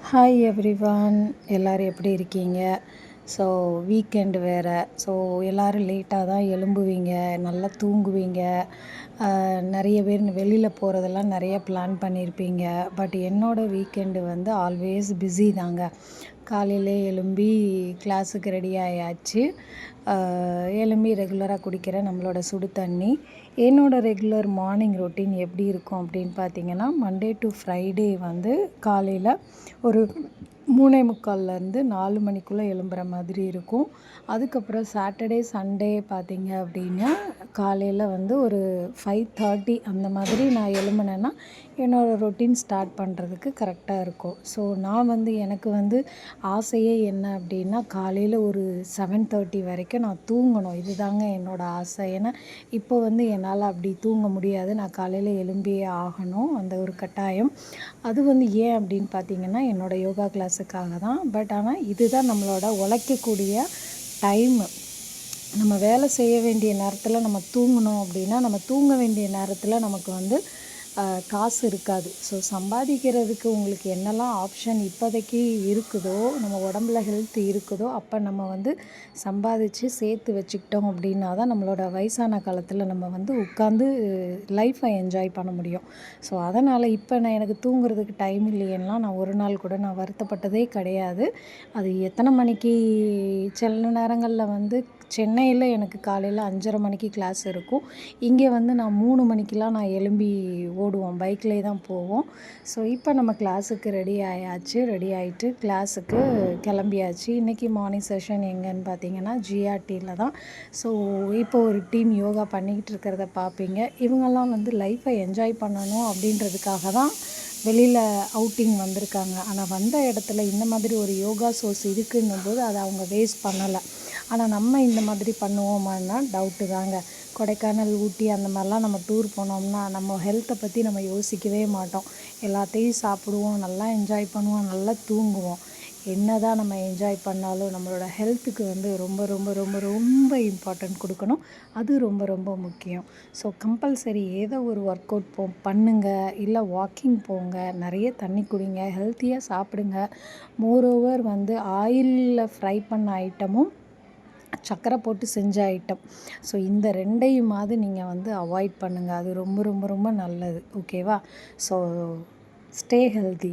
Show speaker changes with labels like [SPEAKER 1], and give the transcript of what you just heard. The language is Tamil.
[SPEAKER 1] ஹாய் எவ்ரிவான், எல்லோரும் எப்படி இருக்கீங்க? ஸோ வீக்கெண்டு வேறு. ஸோ எல்லோரும் லேட்டாக தான் எழும்புவீங்க, நல்லா தூங்குவீங்க. நிறைய பேர் வெளியில் போகிறதெல்லாம் நிறைய பிளான் பண்ணியிருப்பீங்க. பட் என்னோடய வீக்கெண்டு வந்து ஆல்வேஸ் பிஸி தாங்க. காலையிலே எழும்பி கிளாஸுக்கு ரெடி ஆயாச்சு. எழும்பி ரெகுலராக குடிக்கிற நம்மளோட சுடு தண்ணி. என்னோடய ரெகுலர் மார்னிங் ரொட்டீன் எப்படி இருக்கும் அப்படின்னு பார்த்தீங்கன்னா, மண்டே டு ஃப்ரைடே வந்து காலையில் ஒரு 3:45லேருந்து 4 மணிக்குள்ளே எழும்புகிற மாதிரி இருக்கும். அதுக்கப்புறம் சாட்டர்டே சண்டே பார்த்தீங்க அப்படின்னா காலையில் வந்து ஒரு 5:30 அந்த மாதிரி நான் எழும்புனேன்னா என்னோடய ரொட்டீன் ஸ்டார்ட் பண்ணுறதுக்கு கரெக்டாக இருக்கும். ஸோ நான் வந்து எனக்கு வந்து ஆசையே என்ன அப்படின்னா, காலையில் ஒரு 7:30 வரைக்கும் நான் தூங்கணும். இதுதாங்க என்னோடய ஆசை. ஏன்னா இப்போ வந்து என்னால் அப்படி தூங்க முடியாது. நான் காலையில் எழும்பியே ஆகணும், அந்த ஒரு கட்டாயம். அது வந்து ஏன் அப்படின்னு பார்த்தீங்கன்னா, என்னோடய யோகா கிளாஸுக்காக தான். பட் ஆனால் இதுதான் நம்மளோட உழைக்கக்கூடிய டைமு. நம்ம வேலை செய்ய வேண்டிய நேரத்தில் நம்ம தூங்கணும் அப்படின்னா, நம்ம தூங்க வேண்டிய நேரத்தில் நமக்கு வந்து காசு இருக்காது. ஸோ சம்பாதிக்கிறதுக்கு உங்களுக்கு என்னெல்லாம் ஆப்ஷன் இப்போதைக்கு இருக்குதோ, நம்ம உடம்புல ஹெல்த் இருக்குதோ, அப்போ நம்ம வந்து சம்பாதிச்சு சேர்த்து வச்சுக்கிட்டோம் அப்படின்னா தான் நம்மளோட வயசான காலத்தில் நம்ம வந்து உட்காந்து லைஃப்பை என்ஜாய் பண்ண முடியும். ஸோ அதனால் இப்போ எனக்கு தூங்குறதுக்கு டைம் இல்லையேன்னா நான் ஒரு நாள் கூட நான் வருத்தப்பட்டதே கிடையாது. அது எத்தனை மணிக்கு சில நேரங்களில் வந்து சென்னையில் எனக்கு காலையில் 5:30 மணிக்கு கிளாஸ் இருக்கும். இங்கே வந்து நான் 3 மணிக்கெலாம் நான் எழும்பி ஓடுவோம், பைக்லேயே தான் போவோம். ஸோ இப்போ நம்ம கிளாஸுக்கு ரெடி ஆயாச்சு. ரெடி ஆகிட்டு கிளாஸுக்கு கிளம்பியாச்சு. இன்றைக்கி மார்னிங் செஷன் எங்கேன்னு பார்த்தீங்கன்னா ஜிஆர்டியில் தான். ஸோ இப்போ ஒரு டீம் யோகா பண்ணிக்கிட்டு இருக்கிறத பார்ப்பீங்க. இவங்கெல்லாம் வந்து லைஃப்பை என்ஜாய் பண்ணணும் அப்படின்றதுக்காக தான் வெளியில் அவுட்டிங் வந்திருக்காங்க. ஆனால் வந்த இடத்துல இந்த மாதிரி ஒரு யோகா சோர்ஸ் இருக்குன்னும்போது அதை அவங்க வேஸ்ட் பண்ணலை. ஆனால் நம்ம இந்த மாதிரி பண்ணுவோமான்னா டவுட்டு தாங்க. கொடைக்கானல், ஊட்டி அந்த மாதிரிலாம் நம்ம டூர் போனோம்னா நம்ம ஹெல்த்தை பற்றி நம்ம யோசிக்கவே மாட்டோம். எல்லாத்தையும் சாப்பிடுவோம், நல்லா என்ஜாய் பண்ணுவோம், நல்லா தூங்குவோம். என்ன தான் நம்ம என்ஜாய் பண்ணாலும் நம்மளோட ஹெல்த்துக்கு வந்து ரொம்ப ரொம்ப ரொம்ப ரொம்ப இம்பார்ட்டன்ட் கொடுக்கணும். அது ரொம்ப ரொம்ப முக்கியம். ஸோ கம்பல்சரி ஏதோ ஒரு ஒர்க் அவுட் பண்ணுங்கள், இல்லை வாக்கிங் போங்க, நிறைய தண்ணி குடிங்க, ஹெல்த்தியாக சாப்பிடுங்க. மோரோவர் வந்து ஆயிலில் ஃப்ரை பண்ண ஐட்டமும் சர்க்கரை போட்டு செஞ்ச ஐட்டம், ஸோ இந்த 2யுமாவது நீங்கள் வந்து அவாய்ட் பண்ணுங்கள். அது ரொம்ப ரொம்ப ரொம்ப நல்லது. ஓகேவா? So stay healthy.